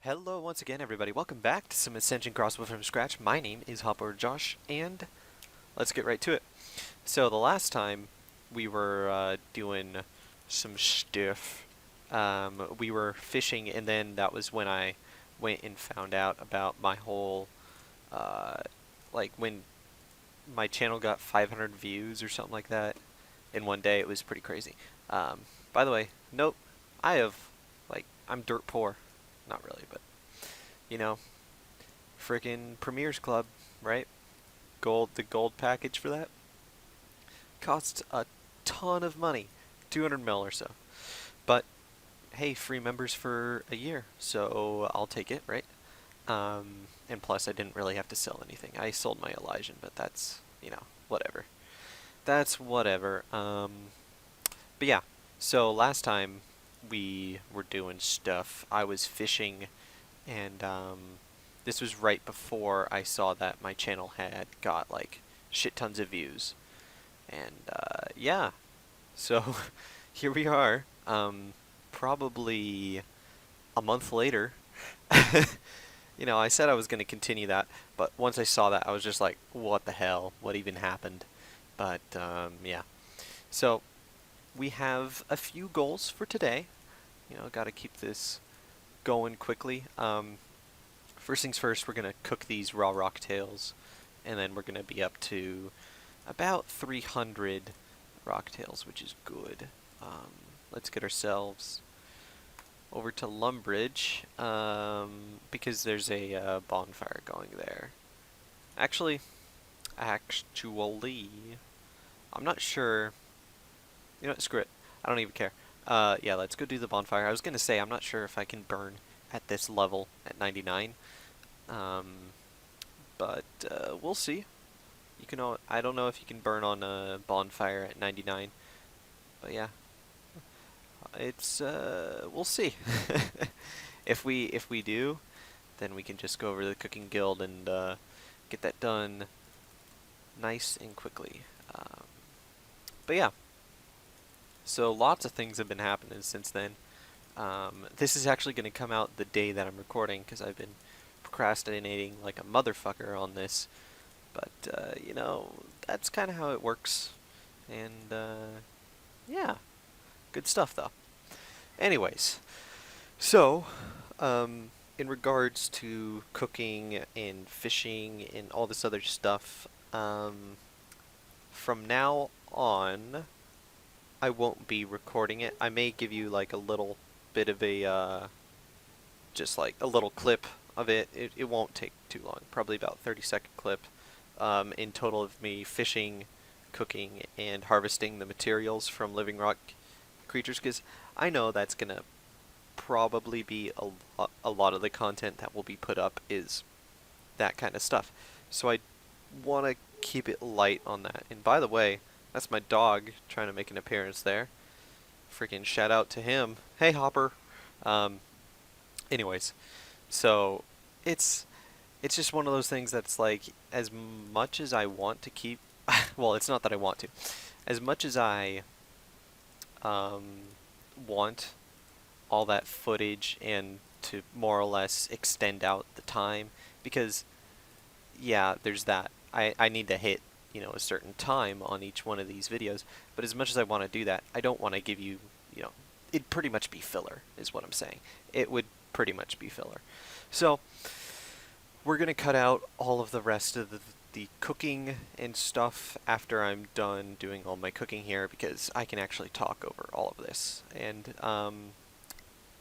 Hello once again, everybody. Welcome back to some Ascension Crossbow from scratch. My name is Hopper Josh, and let's get right to it. So the last time we were doing some stuff, we were fishing, and then that was when I went and found out about my whole, like when my channel got 500 views or something like that in one day. It was pretty crazy. By the way, nope, I have, I'm dirt poor. Not really, but you know, freaking Premier's Club, right? The gold package for that costs a ton of money, 200 mil or so. But hey, free members for a year, so I'll take it, right? And plus, I didn't really have to sell anything. I sold my Elysian, but that's whatever. That's whatever. But yeah, so last time we were doing stuff, I was fishing, and this was right before I saw that my channel had got like shit tons of views. And yeah, so here we are, probably a month later. I said I was going to continue that, but once I saw that, I was just like, what the hell? What even happened? But yeah. So we have a few goals for today. Got to keep this going quickly. First things first, we're going to cook these raw rocktails, and then we're going to be up to about 300 rocktails, which is good. Let's get ourselves over to Lumbridge, because there's a bonfire going there. Actually, I'm not sure. You know what, screw it. I don't even care. Yeah, let's go do the bonfire. I was going to say, I'm not sure if I can burn at this level at 99. But we'll see. I don't know if you can burn on a bonfire at 99. But yeah. We'll see. If we do, then we can just go over to the cooking guild and get that done nice and quickly. But yeah. So lots of things have been happening since then. This is actually going to come out the day that I'm recording because I've been procrastinating like a motherfucker on this. But, that's kind of how it works. And, yeah. Good stuff, though. Anyways, so, in regards to cooking and fishing and all this other stuff, from now on, I won't be recording it. I may give you like a little bit of a, just like a little clip of it. It won't take too long, probably about 30-second clip, in total of me fishing, cooking, and harvesting the materials from living rock creatures, because I know that's going to probably be a lot of the content that will be put up is that kind of stuff. So I want to keep it light on that. And by the way, that's my dog trying to make an appearance there. Freaking shout out to him. Hey, Hopper. Anyways, so it's just one of those things that's like, as much as I want to keep, well, it's not that I want to. As much as I want all that footage and to more or less extend out the time, because yeah, there's that. I need to hit a certain time on each one of these videos, but as much as I want to do that, I don't want to give you, it'd pretty much be filler, is what I'm saying. It would pretty much be filler. So, we're going to cut out all of the rest of the cooking and stuff after I'm done doing all my cooking here, because I can actually talk over all of this. And,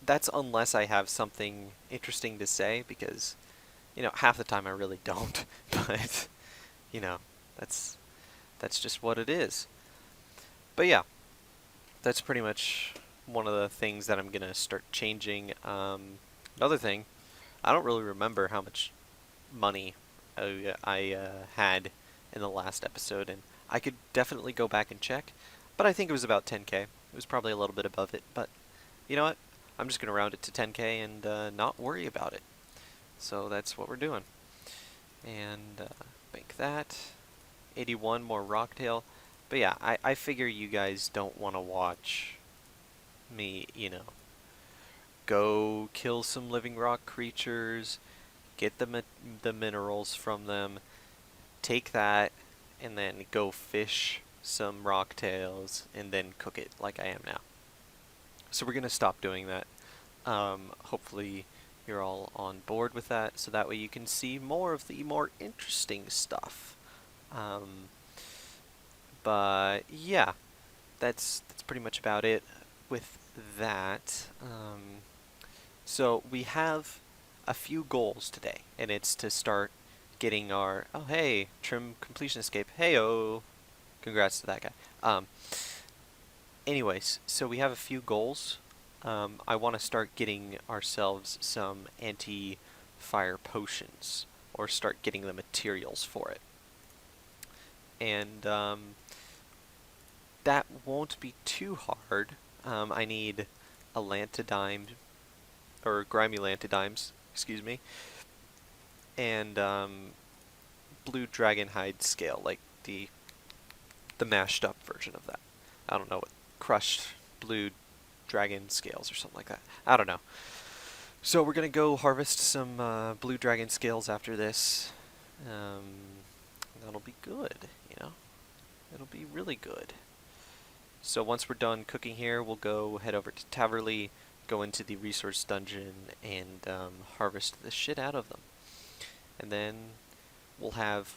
that's unless I have something interesting to say, because, half the time I really don't, but, that's just what it is. But yeah, that's pretty much one of the things that I'm gonna start changing. Another thing, I don't really remember how much money I had in the last episode, and I could definitely go back and check, but I think it was about 10k. It was probably a little bit above it, but you know what? I'm just gonna round it to 10k and not worry about it. So that's what we're doing. And make that 81 more rocktail. But yeah, I figure you guys don't want to watch me, go kill some living rock creatures, get the minerals from them, take that, and then go fish some rocktails, and then cook it like I am now. So we're going to stop doing that. Hopefully you're all on board with that, so that way you can see more of the more interesting stuff. But yeah, that's pretty much about it with that. So we have a few goals today, and it's to start getting our, oh hey, trim completion escape, hey-oh, congrats to that guy. Anyways, so we have a few goals. I want to start getting ourselves some anti-fire potions, or start getting the materials for it. And that won't be too hard. I need a lantidime, or grimy lantidimes, excuse me, and blue dragon hide scale, like the mashed up version of that. I don't know what crushed blue dragon scales or something like that. I don't know. So we're gonna go harvest some blue dragon scales after this. That'll be good, you know. It'll be really good. So once we're done cooking here, we'll go head over to Taverley, go into the resource dungeon, and harvest the shit out of them. And then we'll have,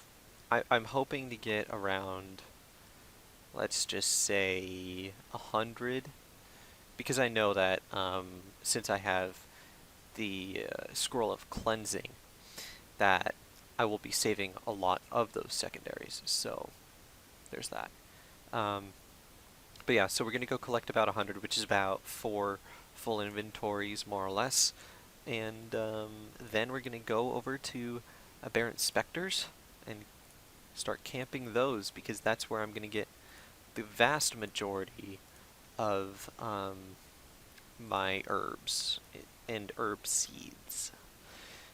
I'm hoping to get around, let's just say 100, because I know that since I have the Scroll of Cleansing, that I will be saving a lot of those secondaries, so there's that. But yeah, so we're going to go collect about 100, which is about 4 full inventories, more or less. And then we're going to go over to Aberrant Specters and start camping those, because that's where I'm going to get the vast majority of my herbs and herb seeds.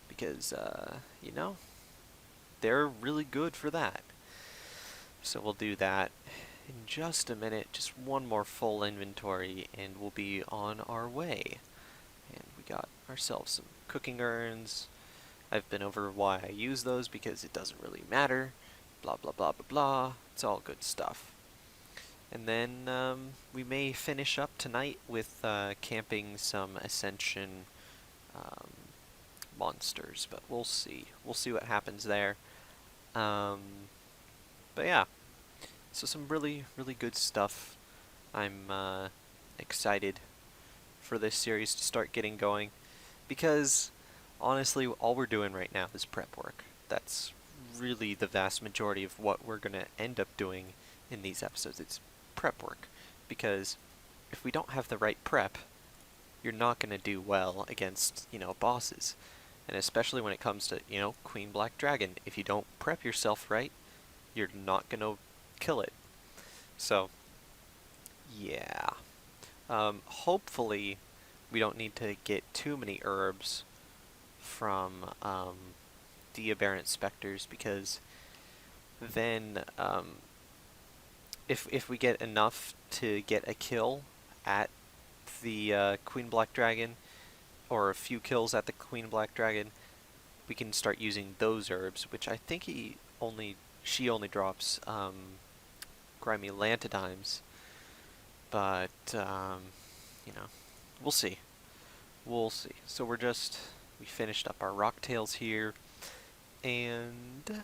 Because, you know, they're really good for that. So we'll do that in just a minute, just one more full inventory, and we'll be on our way. And we got ourselves some cooking urns. I've been over why I use those, because it doesn't really matter. Blah, blah, blah, blah, blah. It's all good stuff. And then we may finish up tonight with camping some Ascension monsters, but we'll see. We'll see what happens there. But yeah. So some really, really good stuff. I'm excited for this series to start getting going, because honestly, all we're doing right now is prep work. That's really the vast majority of what we're going to end up doing in these episodes. It's prep work, because if we don't have the right prep, you're not going to do well against, you know, bosses. And especially when it comes to, you know, Queen Black Dragon. If you don't prep yourself right, you're not going to kill it. So, yeah. Hopefully, we don't need to get too many herbs from the Aberrant Specters, because then if we get enough to get a kill at the Queen Black Dragon, or a few kills at the Queen Black Dragon, we can start using those herbs, which I think she only drops grimy lantidimes, but you know, we'll see. We'll see. So we finished up our rocktails here, and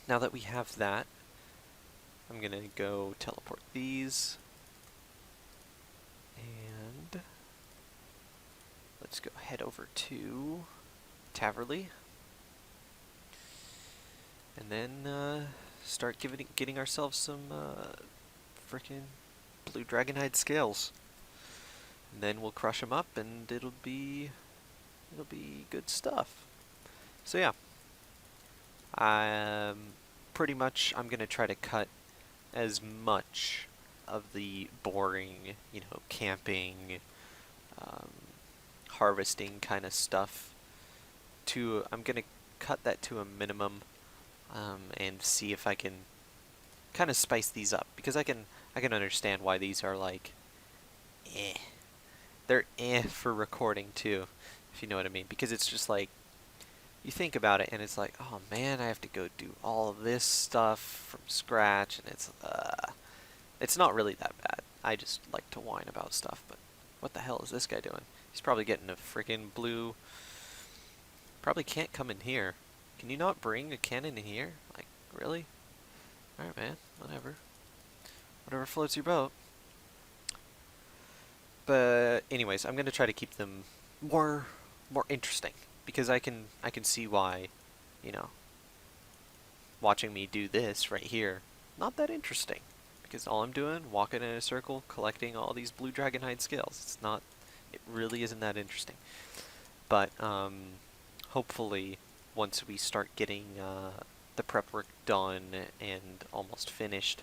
now that we have that, I'm gonna go teleport these, and let's go head over to Taverley, and then start getting ourselves some frickin' blue dragonhide scales. And then we'll crush them up, and it'll be good stuff. So yeah, pretty much I'm gonna try to cut as much of the boring, you know, camping, harvesting kind of stuff I'm gonna cut that to a minimum, and see if I can kind of spice these up, because I can understand why these are like, they're for recording too, if you know what I mean. Because it's just like, you think about it and it's like, oh man, I have to go do all of this stuff from scratch, and it's not really that bad. I just like to whine about stuff, but what the hell is this guy doing? He's probably getting a freaking blue. Probably can't come in here. Can you not bring a cannon in here? Like, really? Alright, man. Whatever. Whatever floats your boat. But anyways, I'm gonna try to keep them more interesting, because I can see why, you know, watching me do this right here, not that interesting, because all I'm doing, walking in a circle, collecting all these blue dragonhide scales. It really isn't that interesting. But hopefully, once we start getting the prep work done and almost finished,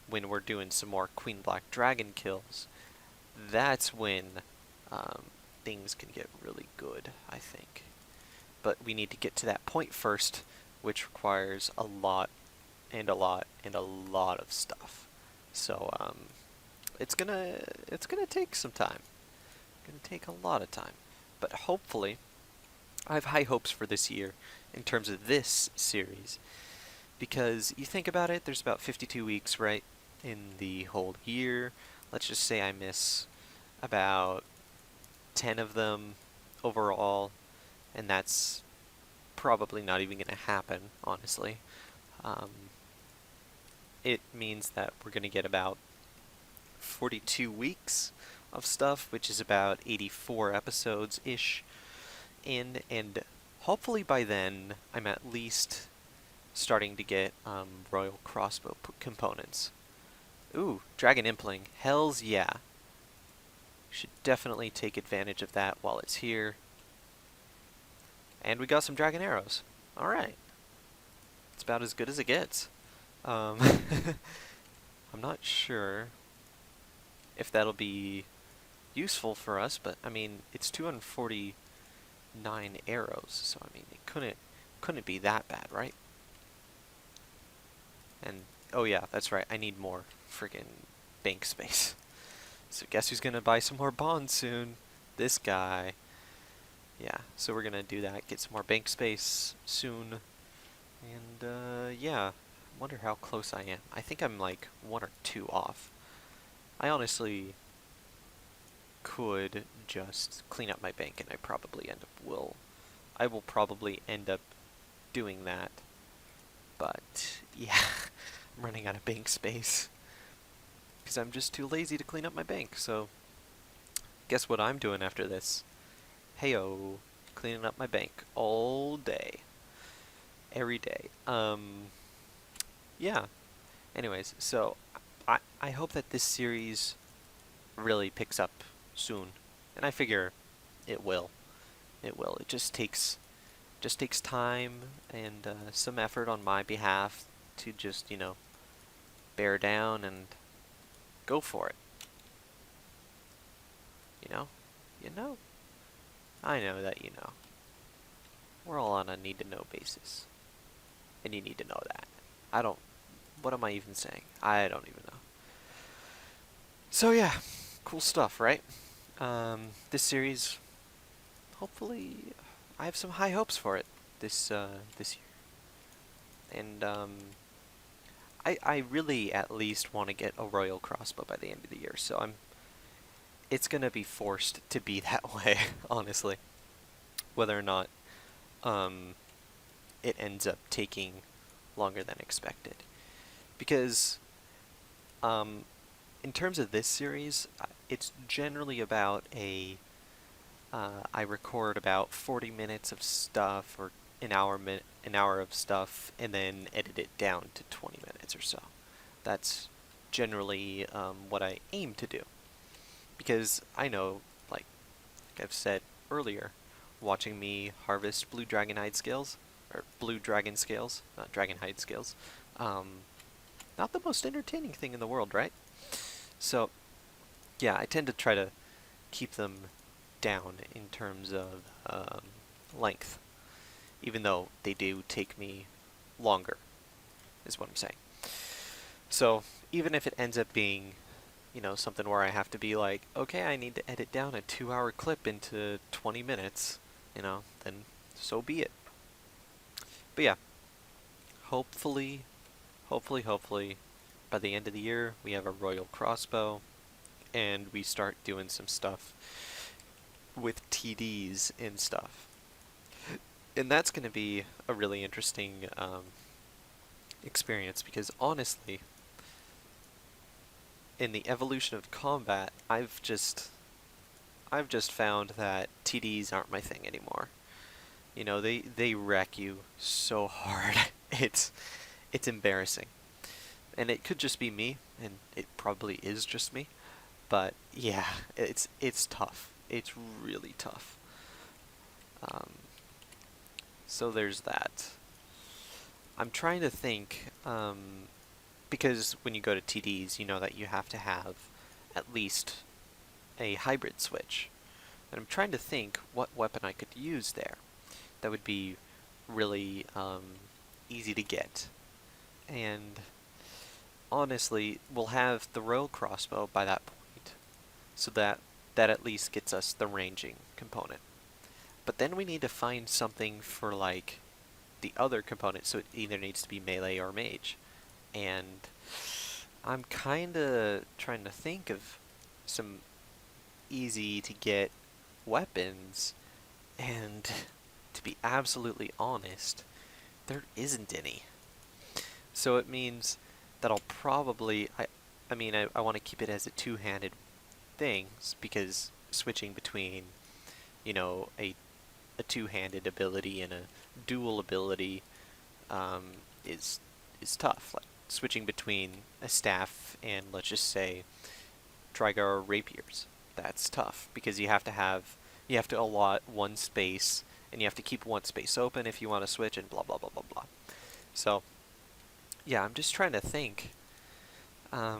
when we're doing some more Queen Black Dragon kills, that's when things can get really good, I think. But we need to get to that point first, which requires a lot and a lot and a lot of stuff. So it's gonna take some time. It's gonna take a lot of time. But hopefully, I have high hopes for this year in terms of this series, because you think about it, there's about 52 weeks, right, in the whole year. Let's just say I miss about 10 of them overall, and that's probably not even going to happen, honestly. It means that we're going to get about 42 weeks of stuff, which is about 84 episodes-ish in, and hopefully by then I'm at least starting to get Royal Crossbow components. Ooh, Dragon Impling. Hells yeah. Should definitely take advantage of that while it's here. And we got some Dragon Arrows. Alright. It's about as good as it gets. I'm not sure if that'll be useful for us, but I mean, it's 249 arrows, so I mean, it couldn't be that bad, right? And oh yeah, that's right, I need more friggin' bank space. So guess who's gonna buy some more bonds soon? This guy. Yeah, so we're gonna do that, get some more bank space soon. And yeah, wonder how close I am. I think I'm like 1 or 2 off. I honestly could just clean up my bank, and I will probably end up doing that. But yeah, I'm running out of bank space because I'm just too lazy to clean up my bank. So guess what I'm doing after this? Heyo, cleaning up my bank all day, every day. Yeah. Anyways, so I hope that this series really picks up soon, and I figure it will. It will. It just takes time and some effort on my behalf to just, you know, bear down and go for it. You know? You know? I know that you know. We're all on a need-to-know basis. And you need to know that. What am I even saying? I don't even know. So yeah, cool stuff, right? This series, hopefully, I have some high hopes for it this year. And I really at least want to get a Royal Crossbow by the end of the year, so it's gonna be forced to be that way, honestly. Whether or not it ends up taking longer than expected. Because in terms of this series, it's generally about I record about 40 minutes of stuff, or an hour of stuff, and then edit it down to 20 minutes or so. That's generally what I aim to do. Because I know, like I've said earlier, watching me harvest blue dragonhide scales, or blue dragon scales, not dragonhide scales, not the most entertaining thing in the world, right? So, yeah, I tend to try to keep them down in terms of length, even though they do take me longer, is what I'm saying. So, even if it ends up being you know, something where I have to be like, okay, I need to edit down a 2-hour clip into 20 minutes, you know, then so be it. But yeah, hopefully, hopefully, by the end of the year, we have a royal crossbow, and we start doing some stuff with TDs and stuff. And that's going to be a really interesting experience, because honestly, in the evolution of combat, I've just found that TDs aren't my thing anymore. You know, they wreck you so hard. It's embarrassing. And it could just be me, and it probably is just me. But yeah, it's tough. It's really tough. Um, so there's that. I'm trying to think, because when you go to TDs, you know that you have to have at least a hybrid switch. And I'm trying to think what weapon I could use there that would be really easy to get. And honestly, we'll have the royal crossbow by that point, so that at least gets us the ranging component. But then we need to find something for like the other component, so it either needs to be melee or mage. And I'm kind of trying to think of some easy to get weapons, and to be absolutely honest, there isn't any. So it means that I'll probably, I mean, I want to keep it as a two-handed thing, because switching between, you know, a two-handed ability and a dual ability is tough. Like switching between a staff and, let's just say, Trigar rapiers. That's tough, because you have to allot one space, and you have to keep one space open if you want to switch, and blah blah blah blah blah. So yeah, I'm just trying to think. I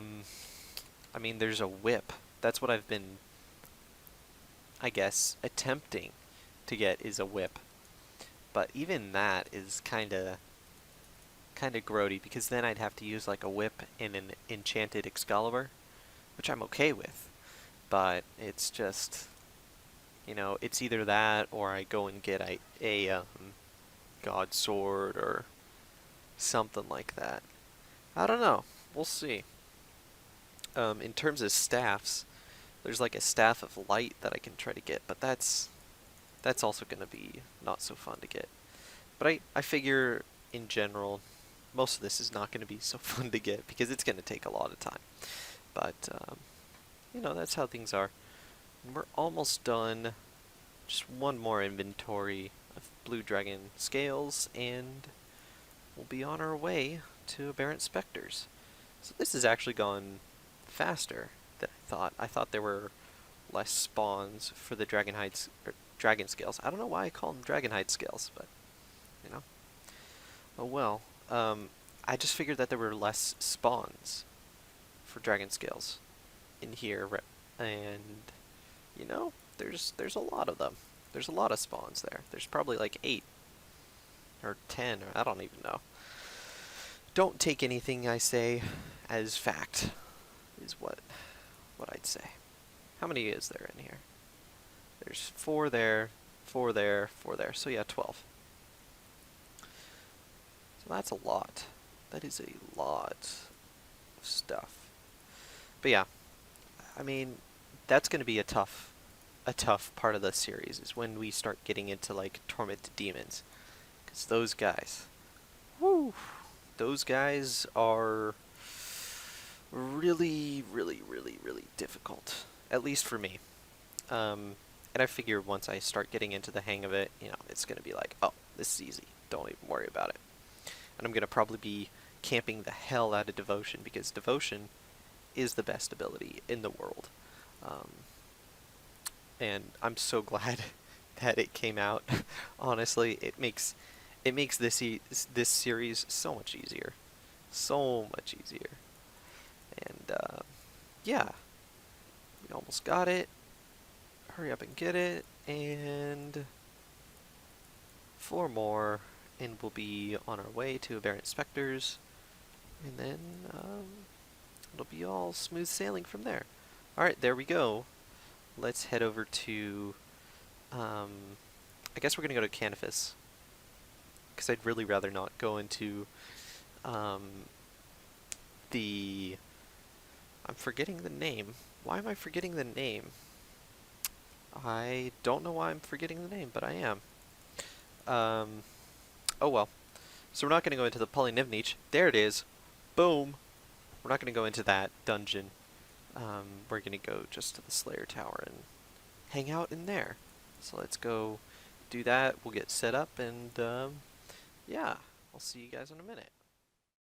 mean, there's a whip. That's what I've been, I guess, attempting to get, is a whip. But even that is kind of grody, because then I'd have to use like a whip in an enchanted Excalibur, which I'm okay with. But it's just, you know, it's either that or I go and get a God Sword or something like that. I don't know. We'll see. In terms of staffs, there's like a staff of light that I can try to get, but that's also going to be not so fun to get. But I figure in general, most of this is not going to be so fun to get, because it's going to take a lot of time. But you know, that's how things are. And we're almost done. Just one more inventory of Blue Dragon scales, and we'll be on our way to Aberrant Spectres. So this has actually gone faster than I thought. I thought there were less spawns for the dragon scales. I don't know why I call them dragonhide scales, but you know. Oh well. I just figured that there were less spawns for dragon scales in here, and you know, there's a lot of them. There's a lot of spawns there. There's probably like 8 or 10, or I don't even know. Don't take anything I say as fact, is what I'd say. How many is there in here? There's 4 there, 4 there, 4 there. So yeah, 12. So that's a lot. That is a lot of stuff. But yeah, I mean, that's going to be a tough part of the series, is when we start getting into like tormented demons, because those guys, whoo, those guys are really, really, really, really difficult, at least for me. And I figure once I start getting into the hang of it, you know, it's going to be like, oh, this is easy. Don't even worry about it. And I'm going to probably be camping the hell out of Devotion, because Devotion is the best ability in the world. And I'm so glad that it came out. Honestly, it makes this series so much easier. So much easier. And yeah, we almost got it. Hurry up and get it. And 4 more, and we'll be on our way to Aberrant Spectres. And then It'll be all smooth sailing from there. Alright, there we go. Let's head over to, I guess we're going to go to Canifis. Because I'd really rather not go into the... I'm forgetting the name. Why am I forgetting the name? I don't know why I'm forgetting the name, but I am. Oh well. So we're not going to go into the Polynivniche. There it is. Boom! We're not going to go into that dungeon. We're going to go just to the Slayer Tower and hang out in there. So let's go do that. We'll get set up and, yeah, I'll see you guys in a minute.